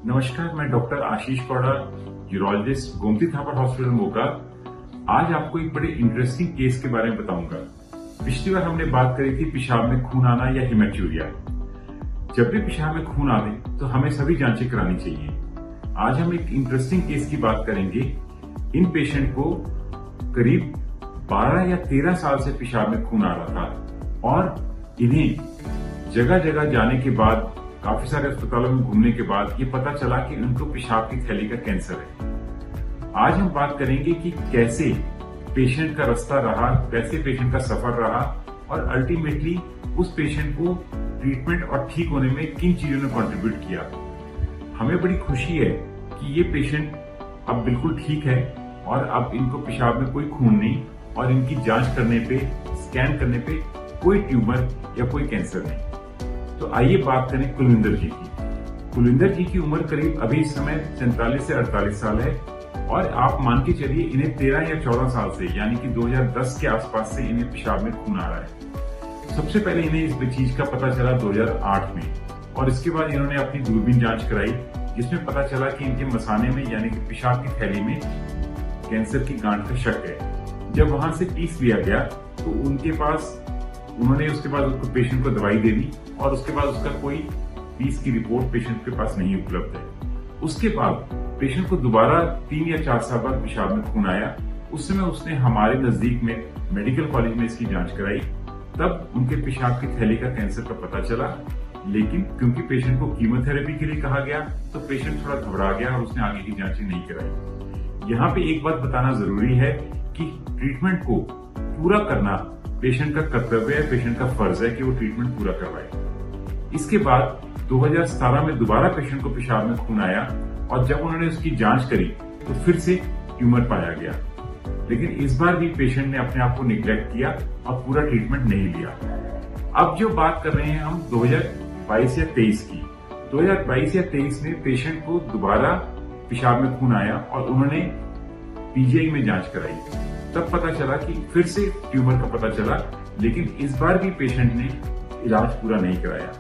नमस्कार, मैं डॉक्टर आशीष कौड़ा, urologist, Gomti Thapar hospital Moga. आज आपको एक बड़े इंटरेस्टिंग केस के बारे में बताऊंगा। पिछली बार हमने बात करी थी पेशाब में खून आना या हेमेटूरिया। जब भी पेशाब में खून आवे तो हमें सभी जांचें करानी चाहिए। आज हम एक इंटरेस्टिंग केस की बात करेंगे। इन पेशेंट को करीब 12 या 13 साल से पेशाब में खून आ रहा था और इन्हें जगह जगह जाने के बाद, काफी सारे अस्पतालों में घूमने के बाद ये पता चला कि उनको पेशाब की थैली का कैंसर है। आज हम बात करेंगे कि कैसे पेशेंट का रास्ता रहा, कैसे पेशेंट का सफर रहा और अल्टीमेटली उस पेशेंट को ट्रीटमेंट और ठीक होने में किन चीजों ने कंट्रीब्यूट किया। हमें बड़ी खुशी है कि ये पेशेंट अब बिल्कुल ठीक है और अब इनको पेशाब में कोई खून नहीं और इनकी जांच करने पे, स्कैन करने पे कोई ट्यूमर या कोई कैंसर नहीं। तो आइए बात करें कुलविंदर जी की। कुलविंदर जी की उम्र करीब अभी इस समय 47 से 48 साल है और आप मान के चलिए इन्हें 13 या 14 साल से, यानी कि 2010 के आसपास से इन्हें पेशाब में खून आ रहा है। सबसे पहले इन्हें इस चीज का पता चला 2008 में और इसके बाद इन्होंने अपनी दूरबीन जांच कराई, जिसमें पता चला कि इनके मसाने में, यानी कि पेशाब की थैली में कैंसर की गांठ का शक है। जब वहां से पीस लिया गया तो उन्होंने उसके बाद उसको पेशेंट को दवाई दे दी और उसके बाद उसका कोई पीस की रिपोर्ट पेशेंट के पास नहीं उपलब्ध है। उसके बाद पेशेंट को दोबारा 3 या 4 साल बाद पेशाब में खून आया। उस समय उसने हमारे नजदीक में मेडिकल कॉलेज में इसकी जांच कराई। तब उनके पेशाब की थैली का कैंसर का पता चला, लेकिन क्योंकि पेशेंट को कीमोथेरेपी के लिए कहा गया तो पेशेंट थोड़ा घबरा गया और उसने आगे की जांचें नहीं कराई। यहाँ पे एक बात बताना जरूरी है कि ट्रीटमेंट को पूरा करना पेशेंट का कर्तव्य है, पेशेंट का फर्ज है कि वो ट्रीटमेंट पूरा करवाए। इसके बाद 2017 में दोबारा पेशेंट को पेशाब में खून आया और जब उन्होंने उसकी जांच करी तो फिर से ट्यूमर पाया गया, लेकिन इस बार भी पेशेंट ने अपने आप को निग्लेक्ट किया और पूरा ट्रीटमेंट नहीं लिया। अब जो बात कर रहे हैं हम 2022 या 23 की, 2022 या 23 में पेशेंट को दोबारा पेशाब में खून आया और उन्होंने पीजीआई में जांच कराई। तब पता चला कि फिर से ट्यूमर का पता चला, लेकिन इस बार भी पेशेंट ने इलाज पूरा नहीं कराया।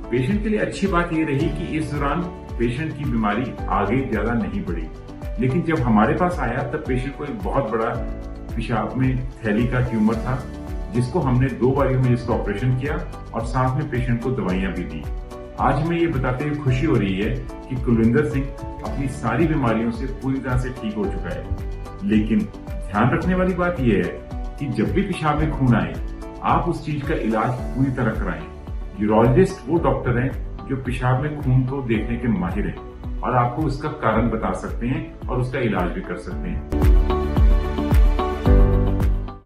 पेशेंट के लिए अच्छी बात यह रही कि इस दौरान पेशेंट की बीमारी आगे ज्यादा नहीं बढ़ी, लेकिन जब हमारे पास आया तब पेशेंट को एक बहुत बड़ा पेशाब में थैली का ट्यूमर था, जिसको हमने 2 बारियों में जिसका ऑपरेशन किया और साथ में पेशेंट को दवाइयां भी दी। आज हमें ये बताते हुए खुशी हो रही है कि कुलविंदर सिंह अपनी सारी बीमारियों से पूरी तरह से ठीक हो चुका है। लेकिन ध्यान रखने वाली बात यह है कि जब भी पेशाब में खून आए, आप उस चीज का इलाज पूरी तरह कराएं। यूरोलॉजिस्ट वो डॉक्टर हैं जो पेशाब में खून को देखने के माहिर हैं और आपको उसका कारण बता सकते हैं और उसका इलाज भी कर सकते हैं।